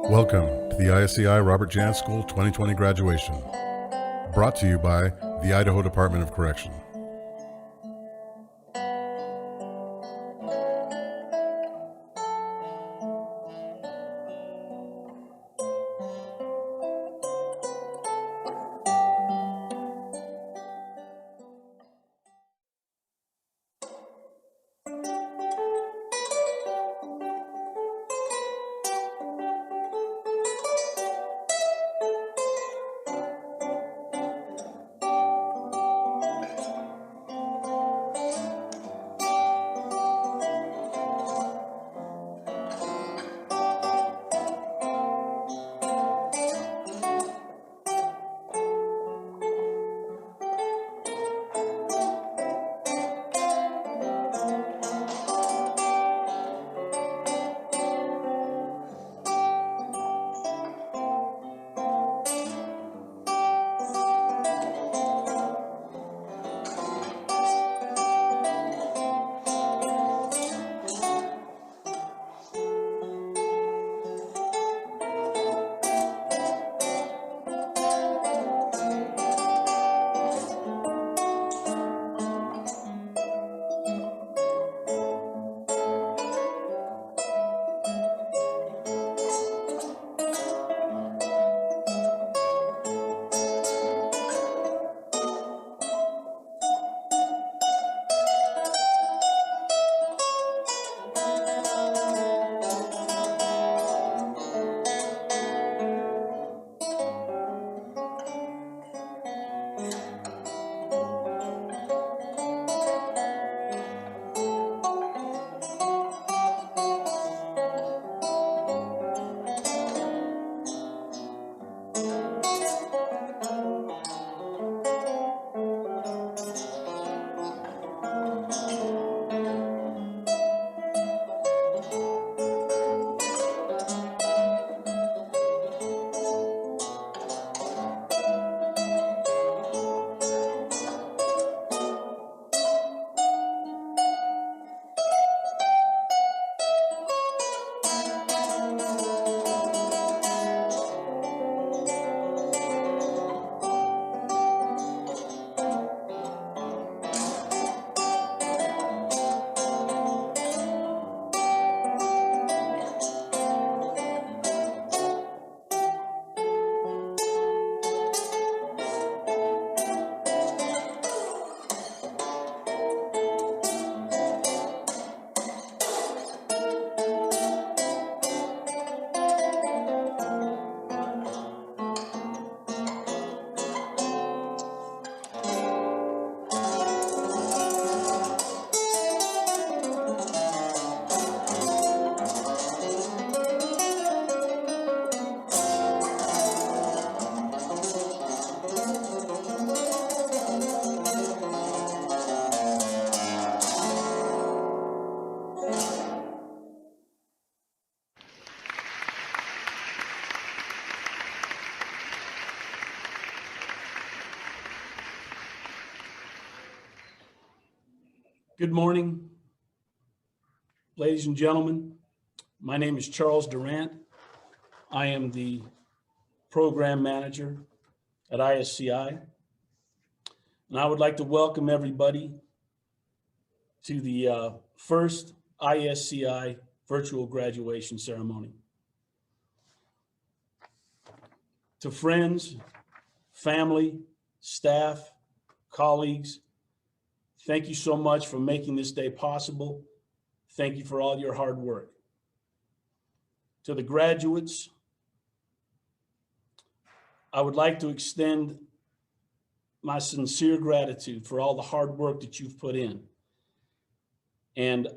Welcome to the ISCI Robert Jantz School 2020 graduation, brought to you by the Idaho Department of Correction. Good morning, ladies and gentlemen. My name is Charles Durrant. I am the program manager at ISCI, and I would like to welcome everybody to the first ISCI virtual graduation ceremony. To friends, family, staff, colleagues, thank you so much for making this day possible. Thank you for all your hard work. To the graduates, I would like to extend my sincere gratitude for all the hard work that you've put in. And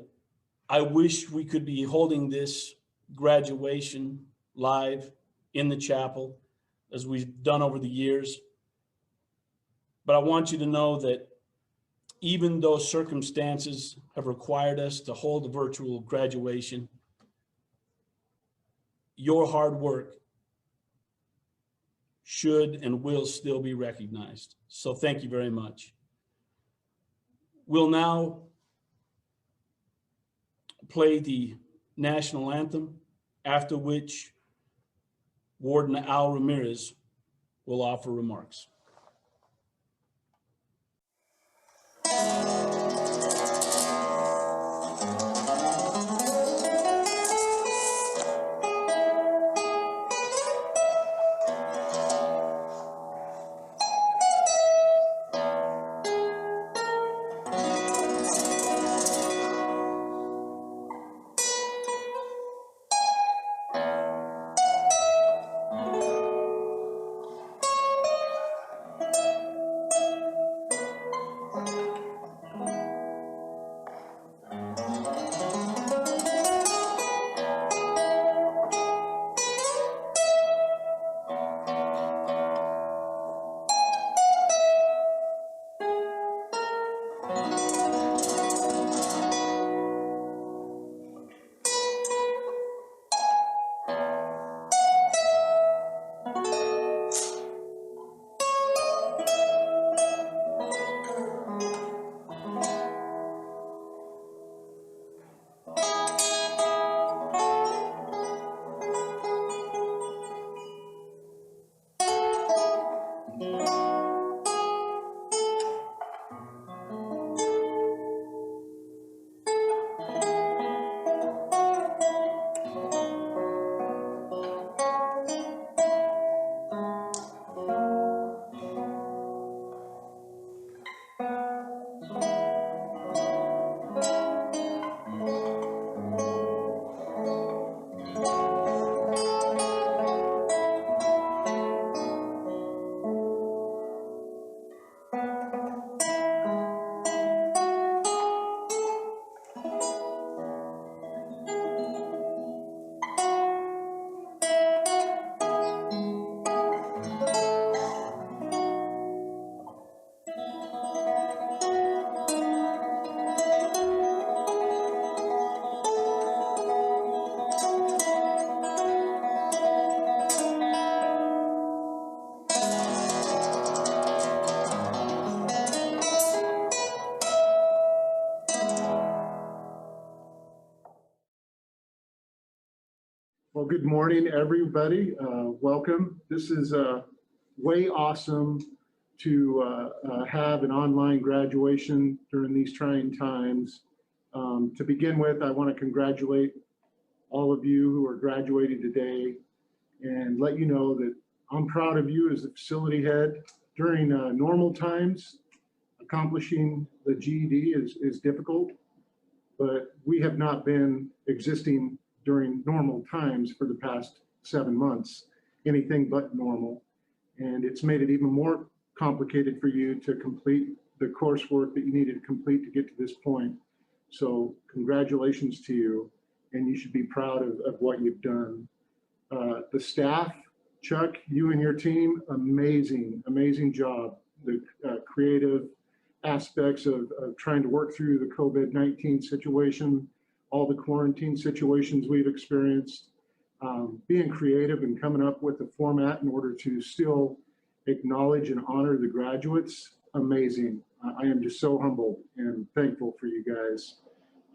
I wish we could be holding this graduation live in the chapel as we've done over the years. But I want you to know that even though circumstances have required us to hold a virtual graduation, your hard work should and will still be recognized. So thank you very much. We'll now play the national anthem, after which Warden Al Ramirez will offer remarks. Well, good morning, everybody. Welcome. This is way awesome to have an online graduation during these trying times. To begin with, I want to congratulate all of you who are graduating today and let you know that I'm proud of you as the facility head. During normal times, accomplishing the GED is difficult, but we have not been existing during normal times for the past 7 months, anything but normal. And it's made it even more complicated for you to complete the coursework that you needed to complete to get to this point. So congratulations to you, and you should be proud of what you've done. The staff, Chuck, you and your team, amazing job. The creative aspects of trying to work through the COVID-19 situation, all the quarantine situations we've experienced, being creative and coming up with a format in order to still acknowledge and honor the graduates, amazing. I am just so humbled and thankful for you guys.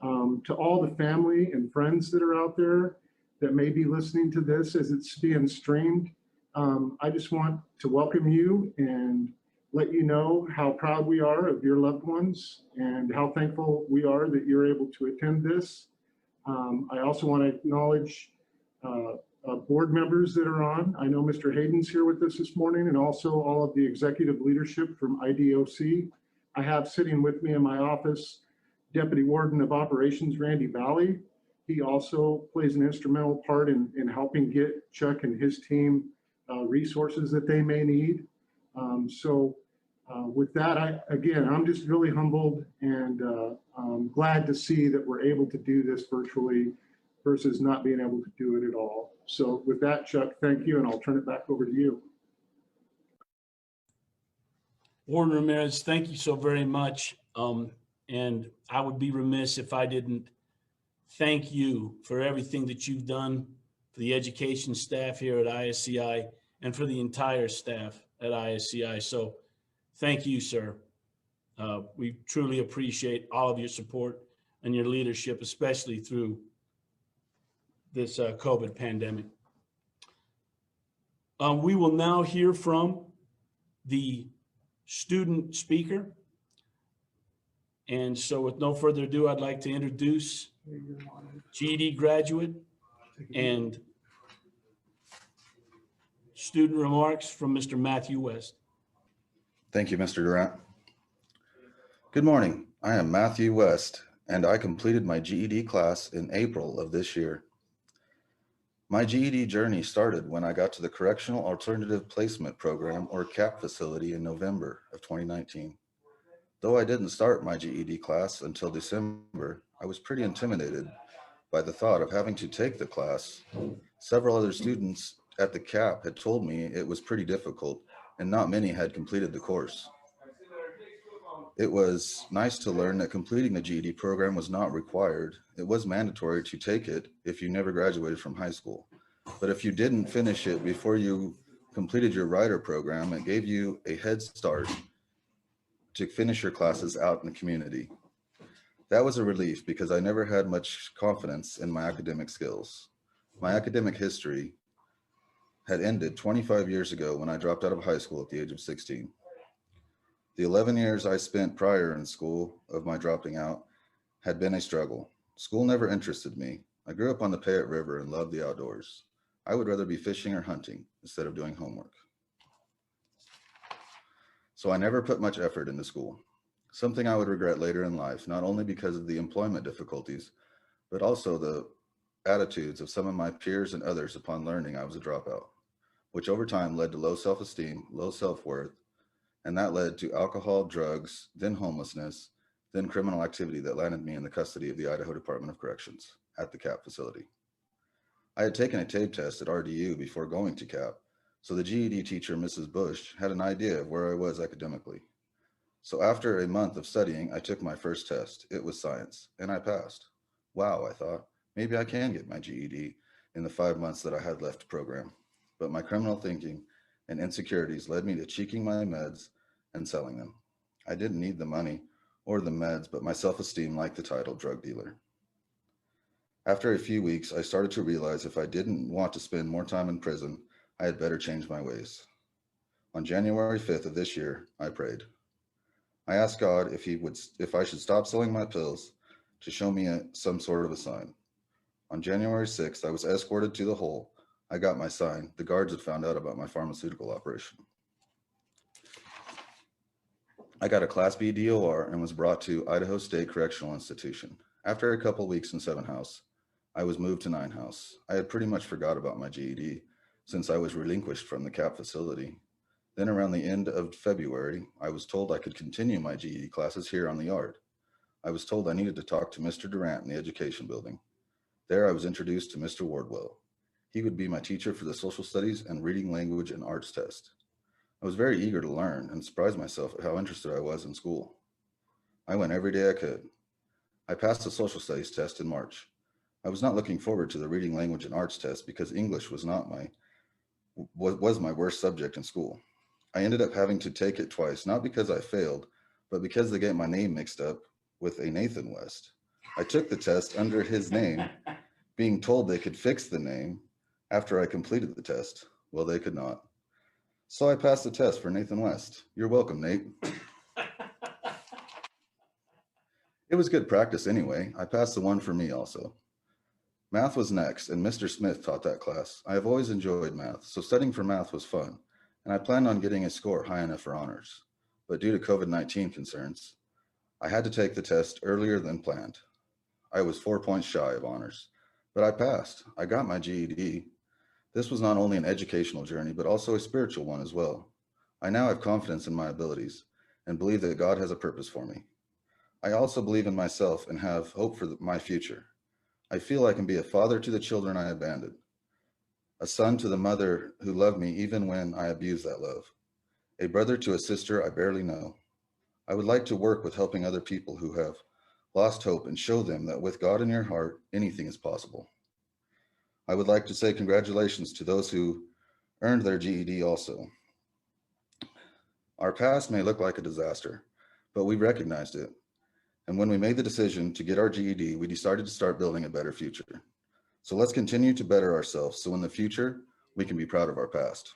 To all the family and friends that are out there that may be listening to this as it's being streamed, I just want to welcome you and let you know how proud we are of your loved ones and how thankful we are that you're able to attend this. I also want to acknowledge board members that are on. I know Mr. Hayden's here with us this morning, and also all of the executive leadership from IDOC. I have sitting with me in my office Deputy Warden of Operations, Randy Valley. He also plays an instrumental part in helping get Chuck and his team resources that they may need. With that, I'm just really humbled and glad to see that we're able to do this virtually versus not being able to do it at all. So with that, Chuck, thank you, and I'll turn it back over to you. Warden Ramirez, thank you so very much. And I would be remiss if I didn't thank you for everything that you've done for the education staff here at ISCI and for the entire staff at ISCI. So thank you, sir. We truly appreciate all of your support and your leadership, especially through this COVID pandemic. We will now hear from the student speaker. And so with no further ado, I'd like to introduce GED graduate and student remarks from Mr. Matthew West. Thank you, Mr. Durrant. Good morning. I am Matthew West, and I completed my GED class in April of this year. My GED journey started when I got to the Correctional Alternative Placement Program, or CAP facility, in November of 2019. Though I didn't start my GED class until December, I was pretty intimidated by the thought of having to take the class. Several other students at the CAP had told me it was pretty difficult, and not many had completed the course. It was nice to learn that completing the GED program was not required. It was mandatory to take it if you never graduated from high school. But if you didn't finish it before you completed your writer program, it gave you a head start to finish your classes out in the community. That was a relief because I never had much confidence in my academic skills. My academic history had ended 25 years ago when I dropped out of high school at the age of 16. The 11 years I spent prior in school of my dropping out had been a struggle. School never interested me. I grew up on the Payette River and loved the outdoors. I would rather be fishing or hunting instead of doing homework. So I never put much effort into school, something I would regret later in life, not only because of the employment difficulties, but also the attitudes of some of my peers and others upon learning I was a dropout, which over time led to low self-esteem, low self-worth, and that led to alcohol, drugs, then homelessness, then criminal activity that landed me in the custody of the Idaho Department of Corrections at the CAP facility. I had taken a TABE test at RDU before going to CAP, so the GED teacher, Mrs. Bush, had an idea of where I was academically. So after a month of studying, I took my first test. It was science, and I passed. Wow, I thought, maybe I can get my GED in the 5 months that I had left to program. But my criminal thinking and insecurities led me to cheeking my meds and selling them. I didn't need the money or the meds, but my self-esteem liked the title drug dealer. After a few weeks, I started to realize if I didn't want to spend more time in prison, I had better change my ways. On January 5th of this year, I prayed. I asked God if I should stop selling my pills to show me some sort of a sign. On January 6th, I was escorted to the hole. I got my sign. The guards had found out about my pharmaceutical operation. I got a Class B DOR and was brought to Idaho State Correctional Institution. After a couple weeks in 7 House, I was moved to 9 House. I had pretty much forgot about my GED since I was relinquished from the CAP facility. Then around the end of February, I was told I could continue my GED classes here on the yard. I was told I needed to talk to Mr. Durrant in the education building. There I was introduced to Mr. Wardwell. He would be my teacher for the social studies and reading, language, and arts test. I was very eager to learn and surprised myself at how interested I was in school. I went every day I could. I passed the social studies test in March. I was not looking forward to the reading, language, and arts test because English was my worst subject in school. I ended up having to take it twice, not because I failed, but because they get my name mixed up with a Nathan West. I took the test under his name, being told they could fix the name after I completed the test. Well, they could not. So I passed the test for Nathan West. You're welcome, Nate. It was good practice anyway. I passed the one for me also. Math was next, and Mr. Smith taught that class. I have always enjoyed math, so studying for math was fun, and I planned on getting a score high enough for honors. But due to COVID-19 concerns, I had to take the test earlier than planned. I was 4 points shy of honors, but I passed. I got my GED. This was not only an educational journey, but also a spiritual one as well. I now have confidence in my abilities and believe that God has a purpose for me. I also believe in myself and have hope for my future. I feel I can be a father to the children I abandoned, a son to the mother who loved me even when I abused that love, a brother to a sister I barely know. I would like to work with helping other people who have lost hope and show them that with God in your heart, anything is possible. I would like to say congratulations to those who earned their GED also. Our past may look like a disaster, but we recognized it. And when we made the decision to get our GED, we decided to start building a better future. So let's continue to better ourselves so in the future, we can be proud of our past.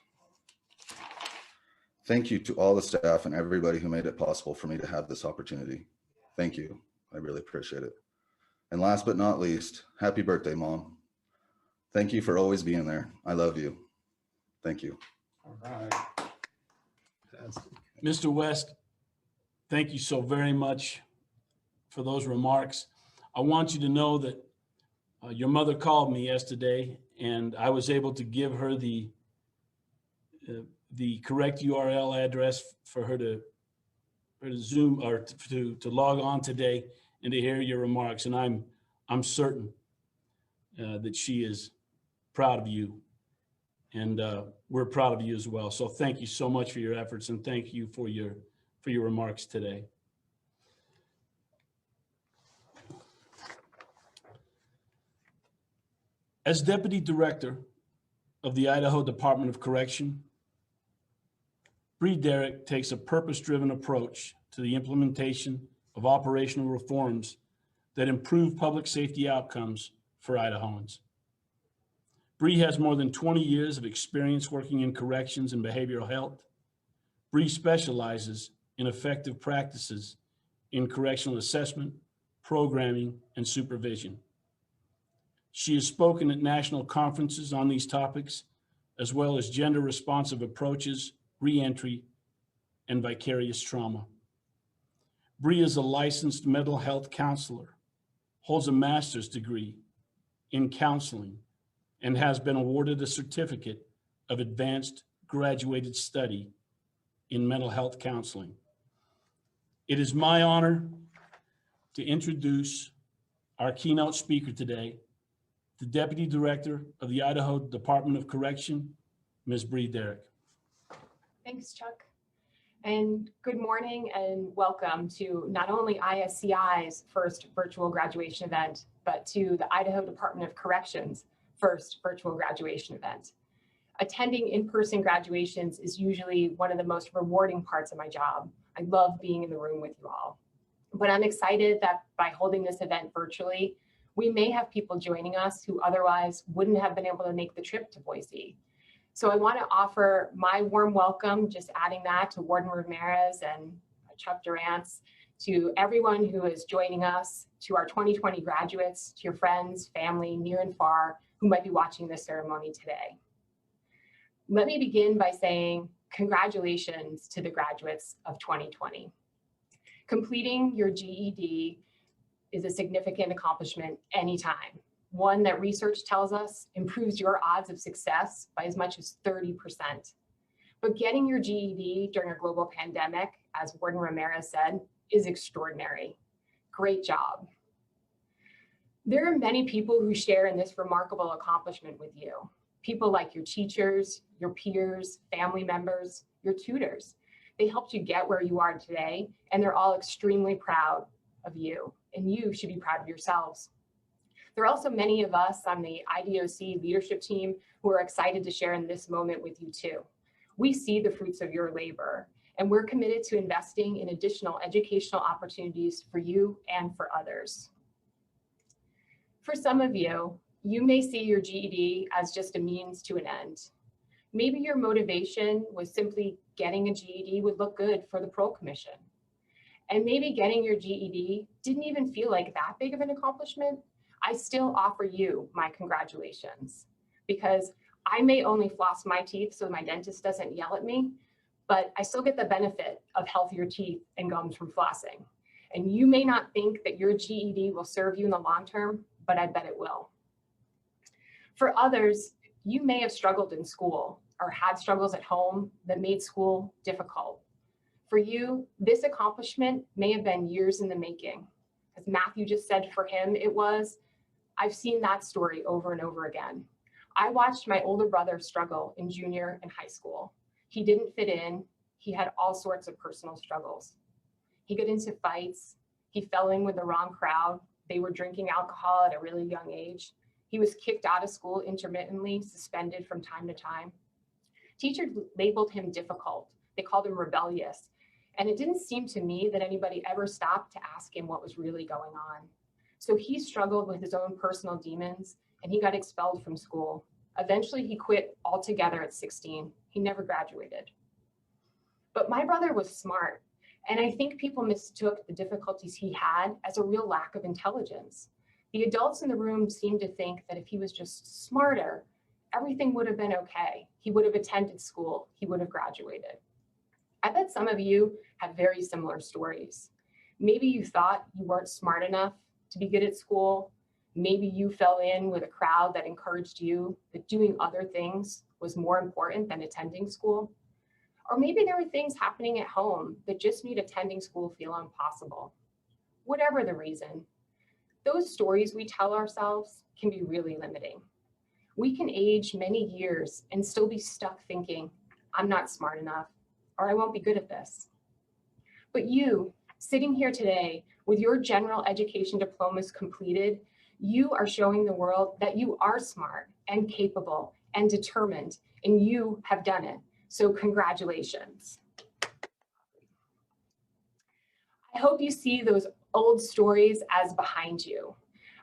Thank you to all the staff and everybody who made it possible for me to have this opportunity. Thank you. I really appreciate it. And last but not least, happy birthday, Mom. Thank you for always being there. I love you. Thank you. All right. Fantastic. Mr. West, thank you so very much for those remarks. I want you to know that your mother called me yesterday, and I was able to give her the correct URL address for her to Zoom or to log on today and to hear your remarks. And I'm certain that she is proud of you, and we're proud of you as well. So thank you so much for your efforts, and thank you for your remarks today. As Deputy Director of the Idaho Department of Correction, Bree Derrick takes a purpose-driven approach to the implementation of operational reforms that improve public safety outcomes for Idahoans. Bree has more than 20 years of experience working in corrections and behavioral health. Bree specializes in effective practices in correctional assessment, programming, and supervision. She has spoken at national conferences on these topics, as well as gender-responsive approaches, reentry, and vicarious trauma. Bree is a licensed mental health counselor, holds a master's degree in counseling, and has been awarded a certificate of advanced graduated study in mental health counseling. It is my honor to introduce our keynote speaker today, the Deputy Director of the Idaho Department of Correction, Ms. Bree Derrick. Thanks, Chuck. And good morning and welcome to not only ISCI's first virtual graduation event, but to the Idaho Department of Corrections' first virtual graduation event. Attending in-person graduations is usually one of the most rewarding parts of my job. I love being in the room with you all. But I'm excited that by holding this event virtually, we may have people joining us who otherwise wouldn't have been able to make the trip to Boise. So I want to offer my warm welcome, just adding that to Warden Ramirez and Chuck Durrant, to everyone who is joining us, to our 2020 graduates, to your friends, family, near and far, who might be watching this ceremony today. Let me begin by saying congratulations to the graduates of 2020. Completing your GED is a significant accomplishment anytime, one that research tells us improves your odds of success by as much as 30%. But getting your GED during a global pandemic, as Warden Ramirez said, is extraordinary. Great job. There are many people who share in this remarkable accomplishment with you. People like your teachers, your peers, family members, your tutors. They helped you get where you are today, and they're all extremely proud of you, and you should be proud of yourselves. There are also many of us on the IDOC leadership team who are excited to share in this moment with you too. We see the fruits of your labor, and we're committed to investing in additional educational opportunities for you and for others. For some of you, you may see your GED as just a means to an end. Maybe your motivation was simply getting a GED would look good for the Parole Commission. And maybe getting your GED didn't even feel like that big of an accomplishment. I still offer you my congratulations, because I may only floss my teeth so my dentist doesn't yell at me, but I still get the benefit of healthier teeth and gums from flossing. And you may not think that your GED will serve you in the long term, but I bet it will. For others, you may have struggled in school or had struggles at home that made school difficult. For you, this accomplishment may have been years in the making. As Matthew just said for him, it was, I've seen that story over and over again. I watched my older brother struggle in junior and high school. He didn't fit in. He had all sorts of personal struggles. He got into fights. He fell in with the wrong crowd. They were drinking alcohol at a really young age. He was kicked out of school intermittently, suspended from time to time. Teachers labeled him difficult. They called him rebellious. And it didn't seem to me that anybody ever stopped to ask him what was really going on. So he struggled with his own personal demons, and he got expelled from school. Eventually, he quit altogether at 16. He never graduated. But my brother was smart, and I think people mistook the difficulties he had as a real lack of intelligence. The adults in the room seemed to think that if he was just smarter, everything would have been okay. He would have attended school, he would have graduated. I bet some of you have very similar stories. Maybe you thought you weren't smart enough to be good at school. Maybe you fell in with a crowd that encouraged you that doing other things was more important than attending school. Or maybe there were things happening at home that just made attending school feel impossible. Whatever the reason, those stories we tell ourselves can be really limiting. We can age many years and still be stuck thinking, I'm not smart enough, or I won't be good at this. But you, sitting here today with your general education diplomas completed, you are showing the world that you are smart and capable and determined, and you have done it. So congratulations. I hope you see those old stories as behind you.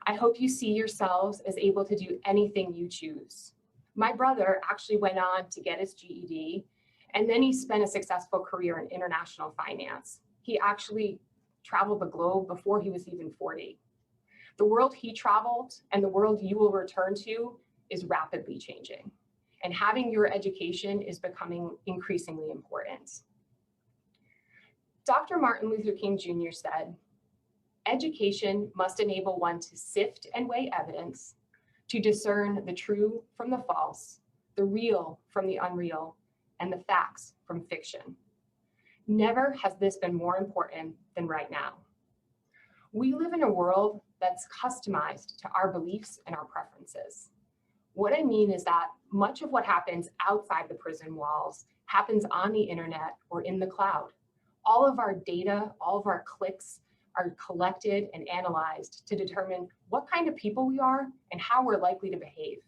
I hope you see yourselves as able to do anything you choose. My brother actually went on to get his GED, and then he spent a successful career in international finance. He actually traveled the globe before he was even 40. The world he traveled and the world you will return to is rapidly changing, and having your education is becoming increasingly important. Dr. Martin Luther King Jr. said, education must enable one to sift and weigh evidence, to discern the true from the false, the real from the unreal, and the facts from fiction. Never has this been more important than right now. We live in a world that's customized to our beliefs and our preferences. What I mean is that much of what happens outside the prison walls happens on the internet or in the cloud. All of our data, all of our clicks are collected and analyzed to determine what kind of people we are and how we're likely to behave.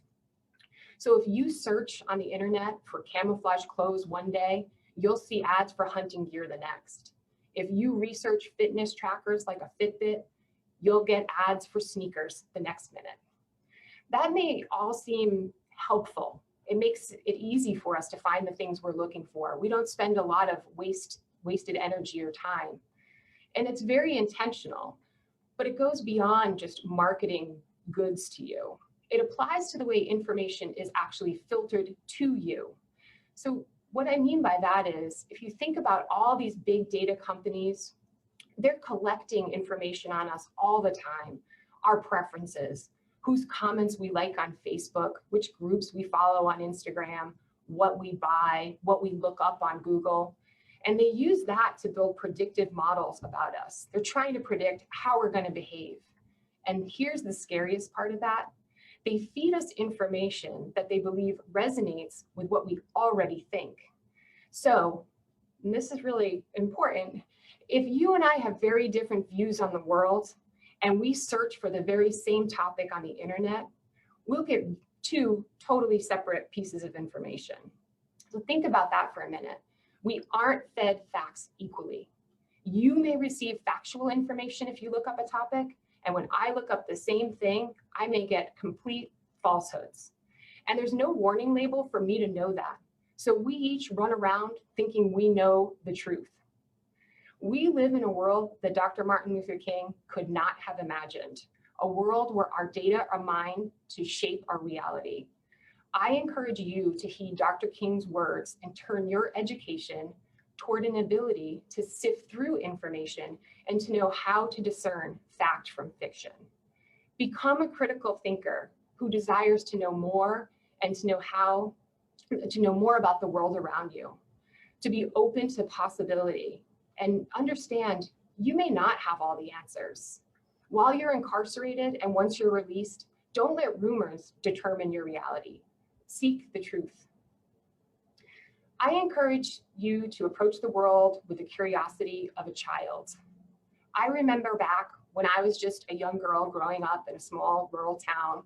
So if you search on the internet for camouflage clothes one day, you'll see ads for hunting gear the next. If you research fitness trackers like a Fitbit, you'll get ads for sneakers the next minute. That may all seem helpful. It makes it easy for us to find the things we're looking for. We don't spend a lot of wasted energy or time. And it's very intentional, but it goes beyond just marketing goods to you. It applies to the way information is actually filtered to you. So what I mean by that is, if you think about all these big data companies, they're collecting information on us all the time, our preferences, whose comments we like on Facebook, which groups we follow on Instagram, what we buy, what we look up on Google. And they use that to build predictive models about us. They're trying to predict how we're going to behave. And here's the scariest part of that. They feed us information that they believe resonates with what we already think. So, and this is really important, if you and I have very different views on the world and we search for the very same topic on the internet, we'll get two totally separate pieces of information. So think about that for a minute. We aren't fed facts equally. You may receive factual information if you look up a topic, and when I look up the same thing, I may get complete falsehoods. And there's no warning label for me to know that. So we each run around thinking we know the truth. We live in a world that Dr. Martin Luther King could not have imagined, a world where our data are mined to shape our reality. I encourage you to heed Dr. King's words and turn your education toward an ability to sift through information and to know how to discern fact from fiction. Become a critical thinker who desires to know more and to know more about the world around you, to be open to possibility and understand you may not have all the answers. While you're incarcerated and once you're released, don't let rumors determine your reality. Seek the truth. I encourage you to approach the world with the curiosity of a child. I remember back when I was just a young girl growing up in a small rural town,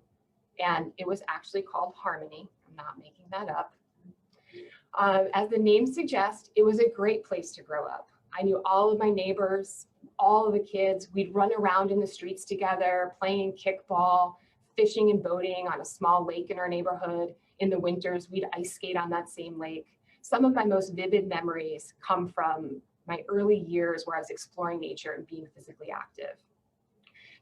and it was actually called Harmony. I'm not making that up. As the name suggests, it was a great place to grow up. I knew all of my neighbors, all of the kids. We'd run around in the streets together, playing kickball, fishing and boating on a small lake in our neighborhood. In the winters, we'd ice skate on that same lake. Some of my most vivid memories come from my early years where I was exploring nature and being physically active.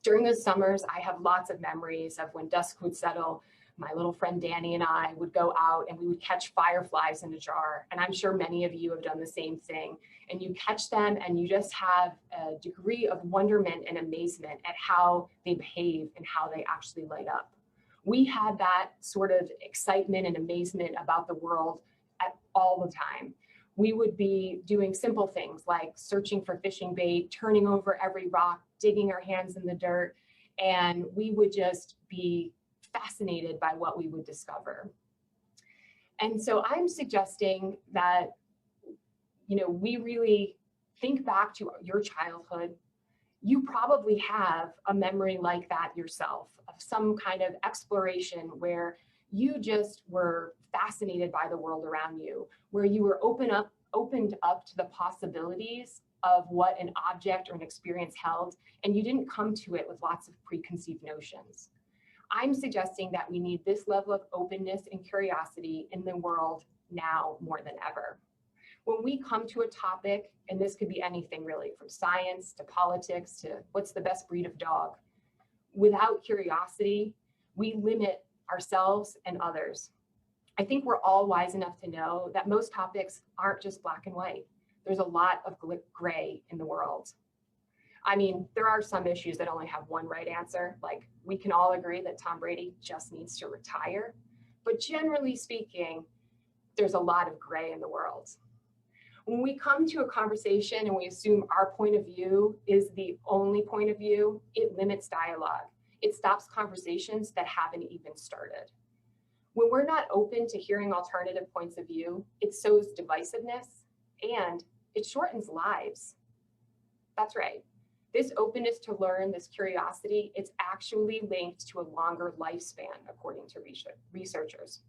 During those summers, I have lots of memories of when dusk would settle, my little friend Danny and I would go out and we would catch fireflies in a jar. And I'm sure many of you have done the same thing. And you catch them and you just have a degree of wonderment and amazement at how they behave and how they actually light up. We had that sort of excitement and amazement about the world all the time. We would be doing simple things like searching for fishing bait, turning over every rock, digging our hands in the dirt, and we would just be fascinated by what we would discover. And so I'm suggesting that, we really think back to your childhood. You probably have a memory like that yourself, of some kind of exploration where you just were fascinated by the world around you, where you were opened up to the possibilities of what an object or an experience held, and you didn't come to it with lots of preconceived notions. I'm suggesting that we need this level of openness and curiosity in the world now more than ever. When we come to a topic, and this could be anything really, from science to politics to what's the best breed of dog, without curiosity, we limit ourselves and others. I think we're all wise enough to know that most topics aren't just black and white. There's a lot of gray in the world. I mean, there are some issues that only have one right answer. Like, we can all agree that Tom Brady just needs to retire. But generally speaking, there's a lot of gray in the world. When we come to a conversation and we assume our point of view is the only point of view, it limits dialogue. It stops conversations that haven't even started. When we're not open to hearing alternative points of view, it sows divisiveness and it shortens lives. That's right. This openness to learn, this curiosity, it's actually linked to a longer lifespan, according to researchers.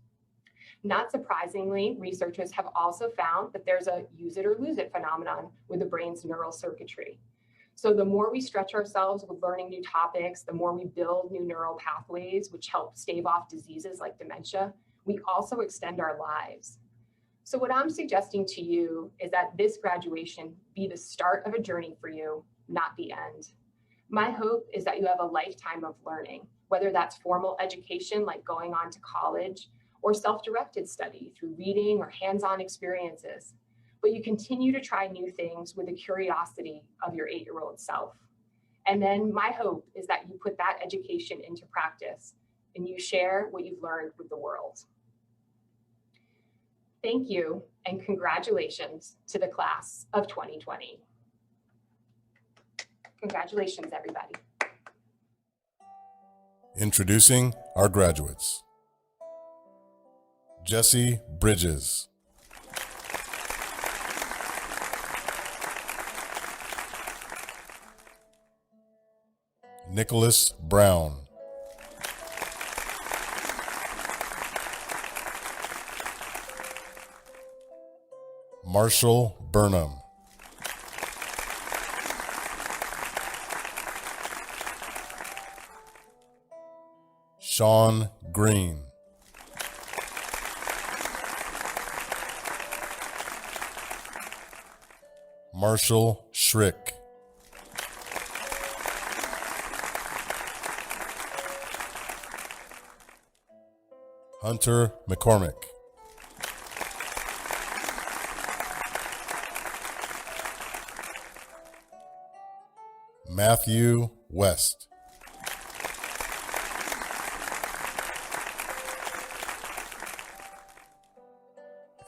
Not surprisingly, researchers have also found that there's a use it or lose it phenomenon with the brain's neural circuitry. So the more we stretch ourselves with learning new topics, the more we build new neural pathways, which help stave off diseases like dementia, we also extend our lives. So what I'm suggesting to you is that this graduation be the start of a journey for you, not the end. My hope is that you have a lifetime of learning, whether that's formal education like going on to college, or self-directed study through reading or hands-on experiences. But you continue to try new things with the curiosity of your 8-year-old self. And then my hope is that you put that education into practice and you share what you've learned with the world. Thank you and congratulations to the class of 2020. Congratulations, everybody. Introducing our graduates. Jesse Bridges. Nicholas Brown. Marshall Burnham. Sean Green. Marshall Schrick. Hunter McCormick. Matthew West.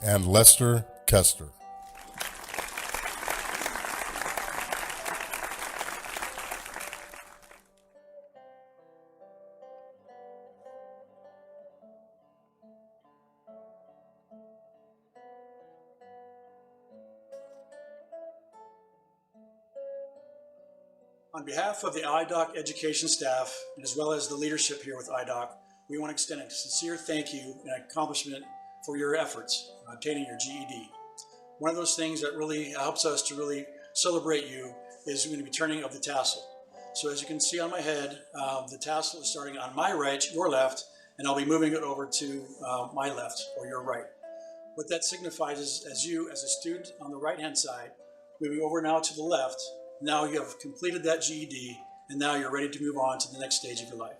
And Lester Kester. On behalf of the IDOC education staff, as well as the leadership here with IDOC, we want to extend a sincere thank you and accomplishment for your efforts in obtaining your GED. One of those things that really helps us to really celebrate you is going to be turning of the tassel. So as you can see on my head, the tassel is starting on my right, your left, and I'll be moving it over to my left or your right. What that signifies is as you, as a student on the right-hand side, moving over now to the left, now you have completed that GED, and now you're ready to move on to the next stage of your life.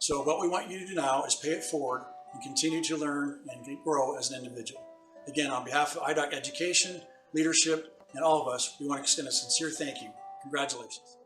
So what we want you to do now is pay it forward and continue to learn and grow as an individual. Again, on behalf of IDOC Education, leadership, and all of us, we want to extend a sincere thank you. Congratulations.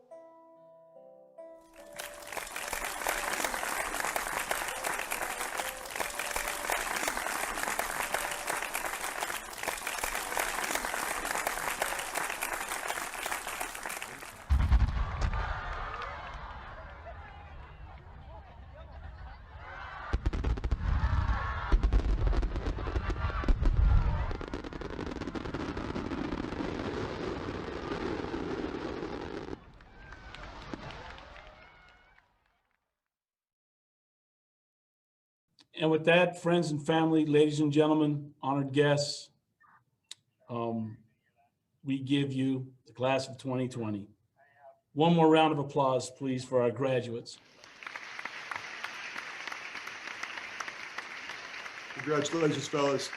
And with that, friends and family, ladies and gentlemen, honored guests, we give you the class of 2020. One more round of applause, please, for our graduates. Congratulations, fellas.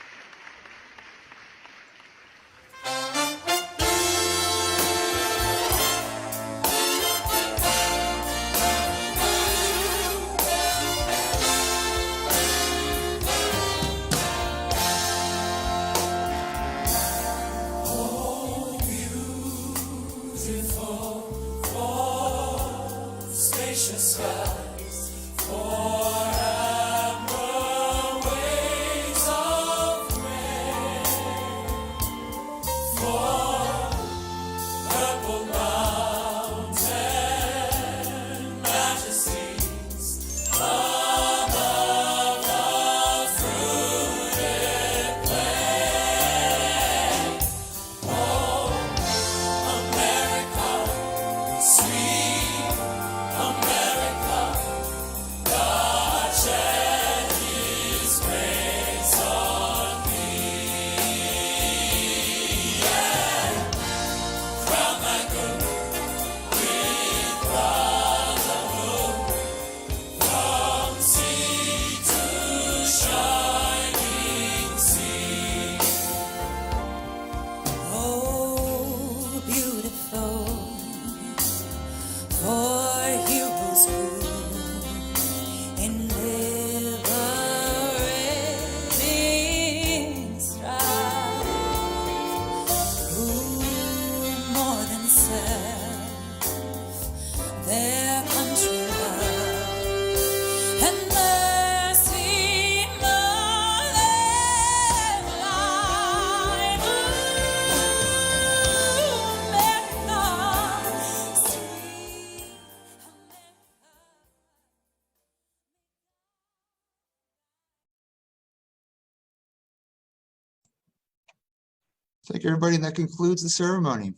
Thank you, everybody, and that concludes the ceremony.